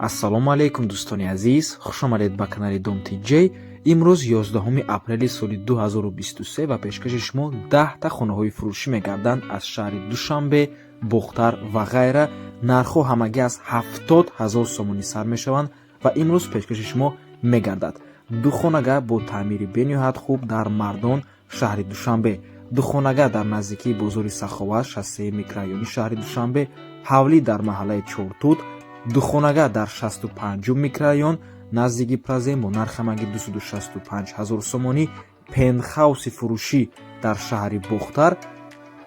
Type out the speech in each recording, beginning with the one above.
ассалому алайкум дӯстони азиз, хушомадед ба канали Dom TJ. имрӯз 11 апрели соли 2023 ва пешкаши шумо 10 та хонаҳои фурӯшӣ мегарданд аз шаҳри Душанбе, Бухтар ва ғайра. нархҳо ҳамагӣ аз 70 000 сомонӣ сар мешаванд ва имрӯз пешкаши шумо мегардад. духонага бо таъмири бениҳоят хуб дар Мардон, шаҳри Душанбе, духонага дар наздикии бозори Саховат, шоссеи микрорайони шаҳри Душанбе, ҳавлӣ дар маҳаллаи Чортут, духонага дар 65 микрорайон наздики Празен бо нархамаги 265 000 сомонӣ, пентхауси фурӯшӣ дар шаҳри Бухтар,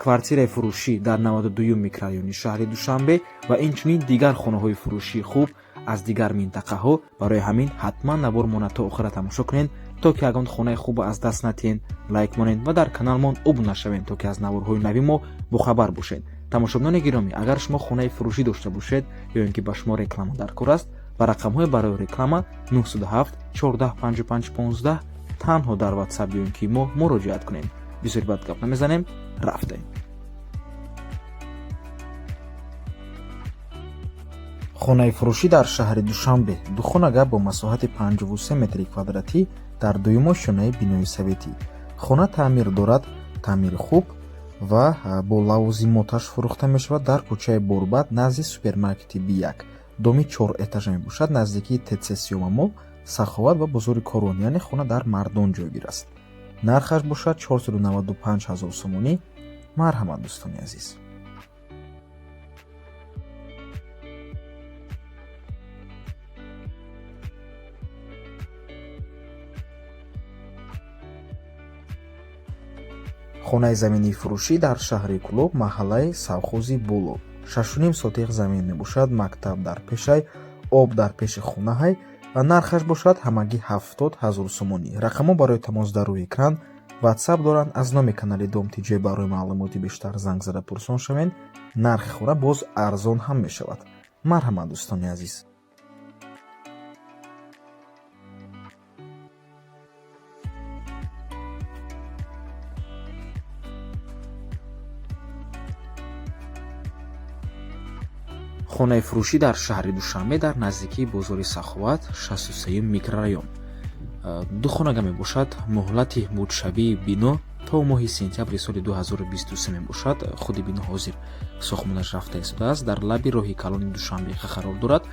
квартираи фурӯшӣ дар 92 микрорайони шаҳри Душанбе ва инчунин дигар хонаҳои фурӯшии хуб аз дигар минтақаҳо. барои ҳамин ҳатман навор мона то охира тамошо кунед, то ки ягон хонаи хубро аз даст надиҳед. лайк монед ва дар каналмон обуна шавед, то ки аз наворҳои нави мо бохабар бошед. тамошобинони гиромӣ, агар шумо хонаи фурӯшӣ дошта бошед ё ин ки ба шумо реклама дар кор аст, ба рақамҳои барои реклама 907 14 55 15 танҳо дар WhatsApp ё ин ки мо муроҷиат кунед. бисёр бад гап намезанем, рафтем. хонаи фурӯшӣ дар шаҳри Душанбе, духонага бо масоҳати 53 метри квадратӣ дар дуюмо шонаи бинои советӣ. хона таъмир дорад, таъмири хуб ва бо лавозимоташ фурӯхта мешавад дар кӯчаи Борбад назди супермаркети B1. доми 4 этажа мебошад, наздикии ТЦ-37 Саховат ва бозори Корон, яъне хона дар Мардон ҷойгир аст. нархаш бошад 495 000 сомонӣ. марҳамат дӯстони азиз. хонаи заминии фурӯшӣ дар шаҳри Кӯлоб, маҳаллаи Савхози Боло. 6.5 сотиқ замин мебошад, мактаб дар пешай, об дар пеши хонаҳай ва нархаш бошад ҳамагӣ 70 000 сомонӣ. рақамҳо барои тамос дар рӯи экран. WhatsApp доранд. аз номи канали Dom TJ барои маълумоти бештар занг зада пурсон шавед. нархи хона боз арзон ҳам мешавад. марҳамат дӯстони азиз. хонаи фурӯшӣ дар шаҳри Душанбе дар наздикии бозори Саховат, 63 микрорайон. духонага мебошад. муҳлати будшавии бино то моҳи сентябри соли 2023 мебошад. худи бино ҳозир сохтмонаш рафта истодааст. дар лаби роҳи калони Душанбеға қарор дорад.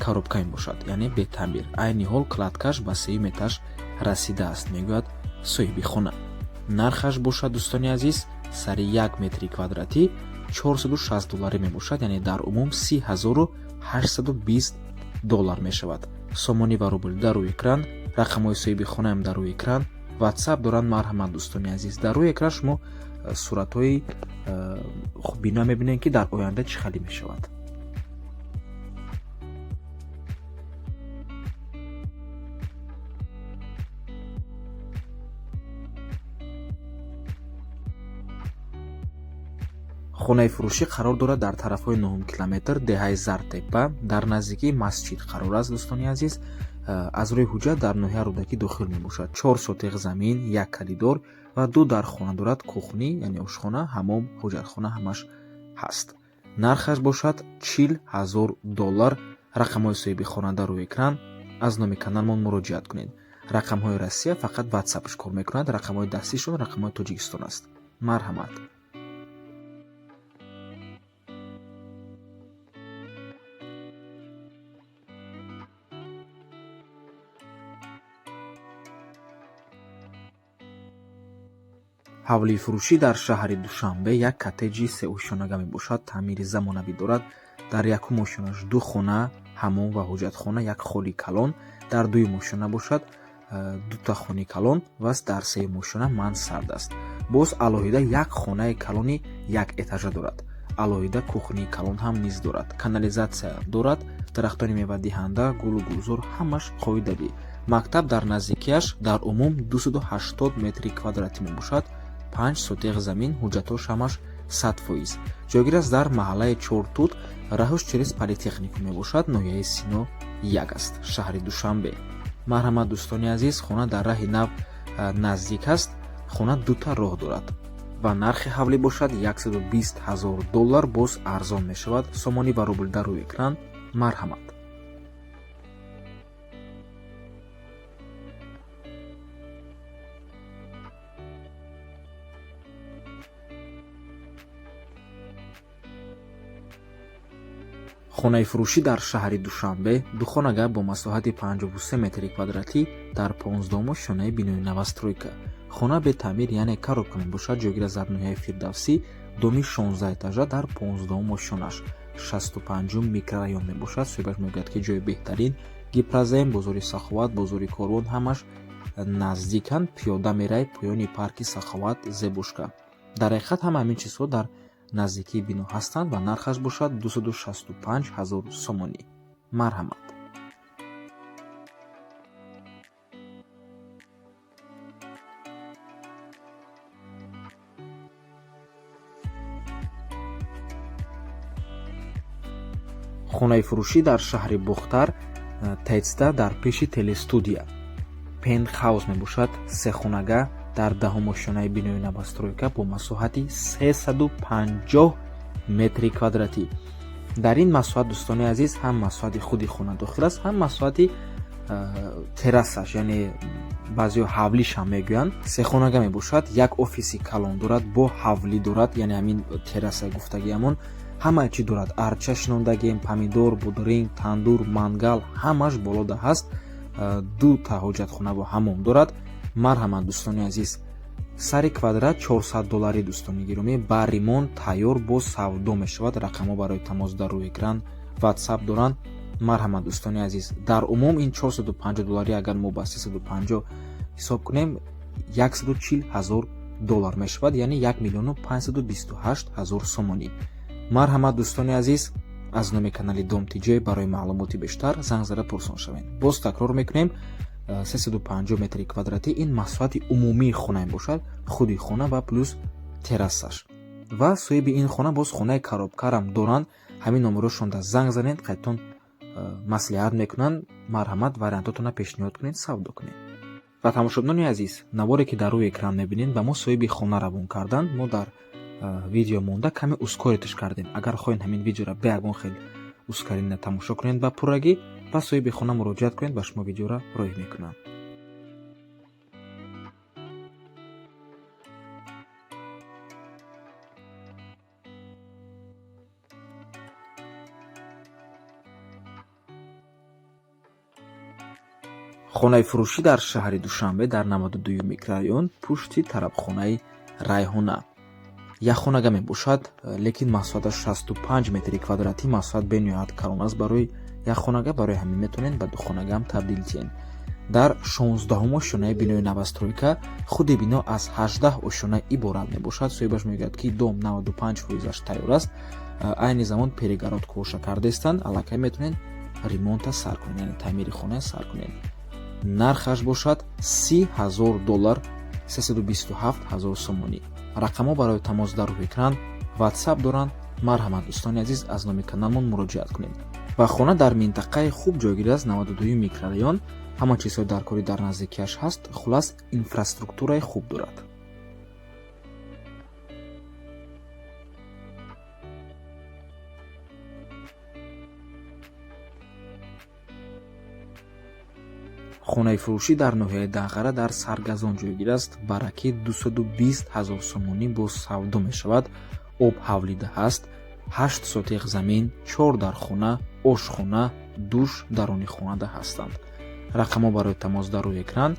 коробка мебошад, яъне бетаъмир. айни ҳол кладкаш ба 3 этаж расидааст, мегӯяд соҳиби хона. нархаш бошад дӯстони азиз, сари 1 метри квадратӣ $460 мебошад, яъне дар умум $3820 мешавад. сомонӣ ва рубл дар рӯи экран, рақамҳои соҳиби хонаам дар рӯи экран. WhatsApp доранд. марҳамат дӯстони азиз. дар рӯи экран шумо суратҳои бино мебинед ки дар оянда чӣ хали мешавад. хонаи фурӯшӣ қарор дорад дар тарафҳои 9 километр деҳаи Зартепа дар наздикии масҷид қарор аст. дӯстони азиз, аз рӯи ҳуҷҷат дар ноҳия рӯдакӣ дохил мебошад. 4 сотиқ замин, 1 калидор ва 2 дархона дорад. кухнӣ, яъне ошхона, ҳамом, ҳоҷатхона ҳамаш ҳаст. нархаш бошад $40,000. рақамҳои соҳиби хона дар рӯи экран. аз номи каналмон муроҷиат кунед. рақамҳои Россия фақат WhatsAppш кор мекунад. рақамҳои дастишон рақамҳои Тоҷикистон аст. марҳамат. ҳавлии фурӯшӣ дар шаҳри Душанбе як коттеҷи сеошонага мебошад. таъмири замонавӣ дорад. дар якум ошонаш 2 хона, ҳамом ва ҳоҷатхона, як холи калон. дар дуюм ошона бошад 2 та хони калон ва дар сеюм ошона мансард аст. боз алоҳида як хонаи калони 1 этажа дорад. алоҳида кухнии калон ҳам низ дорад. канализатсия дорад. дарахтони мевадиҳанда, гулу гулзор ҳамаш қоидавӣ. мактаб дар наздикияш дар умум 280 метри квадратӣ мебошад. 5 сотиқ замин, ҳуҷҷатош ҳамаш 100%. ҷойгир аст дар маҳаллаи Чортут, раҳош через политехникум мебошад. ноҳияи Сино 1 аст, шаҳри Душанбе. марҳамат дӯстони азиз, хона дар раҳи нав наздик аст. хона 2 та роҳ дорад ва нархи ҳавлӣ бошад $120,000. боз арзон мешавад. сомонӣ ва рубл дар рӯи экран. марҳамат. хонаи фурӯшӣ дар шаҳри Душанбе духонага бо масоҳати 53 метри квадратӣ дар 15 шонаи бинои новостройка. Хона бе таъмир яъне коробка мебошад, ҷойгир аз дар ноҳияи Фирдавсӣ, доми 16 этажа дар 15 шонаш. 65 микрорайон мебошад. Соҳибаш мегӯяд ки ҷои беҳтарин, Гипразем, бозори Саховат, бозори Корвон ҳамаш наздиканд. Пиёда мерай поёни парки Саховат, Зебушка. Дар ҳақиқат ҳама ҳамин чизҳо дар наздикии бино ҳастанд ва нархаш бошад 265 000 сомонӣ. Марҳамат. хонаи фурӯшӣ дар шаҳри Бухтар, Тецда, дар пеши телестудия. Пентхаус мебошад, сехонага дар 10 шонаи бинои новостройка бо масоҳати 350 метри квадратӣ. Дар ин масоҳат, дӯстони азиз, ҳам масоҳати худи хона дохил аст, ҳам масоҳати террасаш, яъне баъзеҳо ҳавлиш ҳам мегӯянд. Сехонага мебошад, як офиси калон дорад, бо ҳавлӣ дорад, яъне ҳамин терраса гуфтагиамон. ҳамаи чӣ дорад, арча шинондагием, помидор, будуринг, тандур, мангал, ҳамаш болода ҳаст. 2 та ҳоҷатхона ва ҳаммом дорад. Марҳамат, дӯстони азиз. Сари квадрат $400 дӯстони гиромӣ, ба ремонт тайёр, бо савдо мешавад. Рақамҳо барои тамос дар рӯи экран, WhatsApp доранд. Марҳамат, дӯстони азиз. Дар умум ин $450 агар мо ба 350 ҳисоб кунем, $140,000 мешавад, яъне 1,528,000 сомонӣ. Марҳамат, дӯстони азиз. аз номи канали Dom TJ барои маълумоти бештар занг зада пурсон шавед. Боз такрор мекунем, 350 метри квадратӣ ин масоҳати умумии хона мебошад, худи хона ва плюс террасаш. Ва соҳиби ин хона боз хонаи коробкарам доранд. ҳамин номеро шонда занг занед, қайтон маслиҳат мекунанд. Марҳамат, вариантотона пешниҳод кунед, савдо кунед. Ва тамошобинони азиз, наворе ки дар рӯи экран мебинед, ба мо соҳиби хона равон карданд. Мо дар видео монда каме ускоритш кардем. Агар хоҳед ҳамин видеоро бе ягон хел ускорина тамошо кунед ба пуррагӣ, ба соҳиби хона муроҷиат кунед, ба шумо видеоро роҳ мекунанд. хонаи фурӯшӣ дар шаҳри Душанбе дар 92 микрорайон, пушти тарабхонаи Райҳона. Яххонага мебошад, лекин масоҳаташ 65 метри квадратӣ, масоҳат бениҳоят калон аст. Барои яххонага, барои ҳамин метавонед ба духонагам табдил диҳед. Дар 16 шонаи бинои новостройка, худи бино аз 18 ошона иборат мебошад. соҳибаш мегӯяд ки дом 95% тайёр аст. айни замон перегородкоша кардестанд. аллакай метавонед ремонта сар кунед, яъне таъмири хона сар кунед. нархаш бошад $30,000, 327,000 сомонӣ. рақамҳо барои тамос дар рӯи экран, WhatsApp доранд. Марҳамат, дӯстони азиз, аз номи каналмон муроҷиат кунед. ва хона дар минтақаи хуб ҷойгир аст, 92 микрорайон. ҳама чизҳои даркорӣ дар наздикиаш ҳаст. хулас, инфраструктураи хуб дорад. хонаи фурӯшӣ дар ноҳияи Дағара дар Саргазон ҷойгир аст. Бараки 220,000 сомонӣ бо савдо мешавад. об ҳавлида ҳаст. 8 сотиқ замин, 4 дар хона, ошхона, душ дарони хонада ҳастанд. рақамҳо барои тамос дар рӯи экран,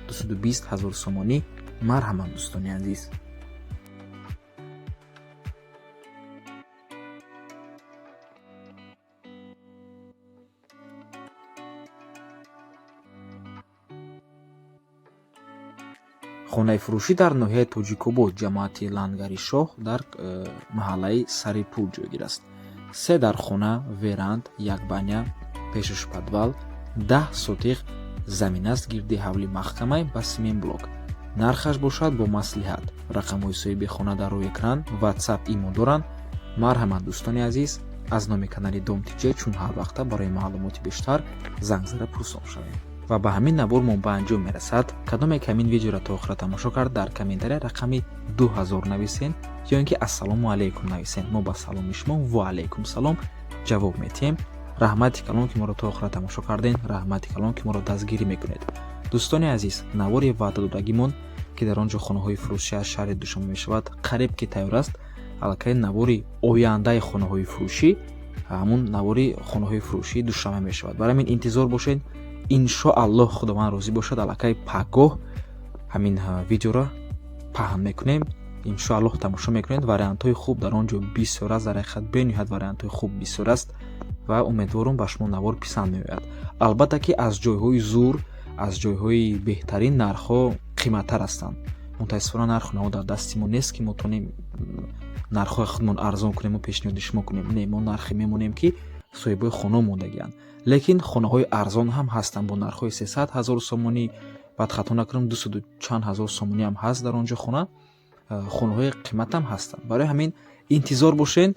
220,000 сомонӣ. марҳамат, дӯстони азиз. хонаи фурӯшӣ дар ноҳияи Тоҷикобод, ҷамоати Лангари Шоҳ, дар маҳаллаи Сари пул ҷойгир аст. 3 дар хона, веранд, як баня, пешаш подвал, 10 сотиқ замин аст, гирди ҳавли маҳкамай ба семен блок. нархаш бошад бо маслиҳат. рақамҳои соҳиби хона дар рӯи экран, WhatsApp имо доранд. марҳамат, дӯстони азиз, аз номи канали Dom TJ чун ҳар вақта барои маълумоти бештар занг зада пурсон шавед. ва ба ҳамин набор мо ба анҷом мерасад. кадоме ки ҳамин видеоро то охира тамошо кард, дар комментария рақами 2000 нависен ё ин ки ассалому алайкум нависен. мо ба саломи шумо ва алайкум салом ҷавоб метиҳем. раҳмати калон ки моро то охира тамошо карден, раҳмати калон ки моро дастгирӣ мекунед. дӯстони азиз, навори ваъда додагимон ки дар он ҷо хонаҳои фурӯшӣ аз шаҳри Душанбе мешавад, қариб ки тайёр аст. аллакай навори ояндаи хонаҳои фурӯшӣ ҳамун навори хонаҳои фурӯшии душанбе мешавад. Барои ҳамин интизор бошед. Иншоаллоҳ худованд розӣ бошад, аллакай пагоҳ ҳамин видеоро паҳн мекунем. иншоаллоҳ тамошо мекунед. Вариантҳои хуб дар он ҷо бисёр аст, дар ҳақиқат бениҳоят вариантҳои хуб бисёр аст ва умедворам ба шумо навор писанд меояд. Албатта ки аз ҷойҳои зур, аз ҷойҳои беҳтарин нархҳо қиматтар ҳастанд. мутаассифона нархи намо дар дасти мо нест ки мо тонем нархҳои худмон арзон кунем ва пешниҳоди шумо кунем. Не, мо нархе мемонем ки соҳибои хона мондагианд. Лекин хонаҳои арзон ҳам ҳастанд бо нархҳои 300 000 сомонӣ, баъд хато накунам 200 чанд ҳазор сомонӣ ҳам ҳаст дар он ҷо хона. хонаҳои қиматам ҳастанд. Барои ҳамин интизор бошед.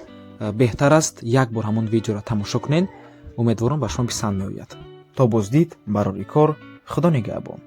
беҳтар аст як бор ҳамон видеоро тамошо кунед. умедворам ба шумо писанд меояд. То боздид барори кор. худо нигаҳбон.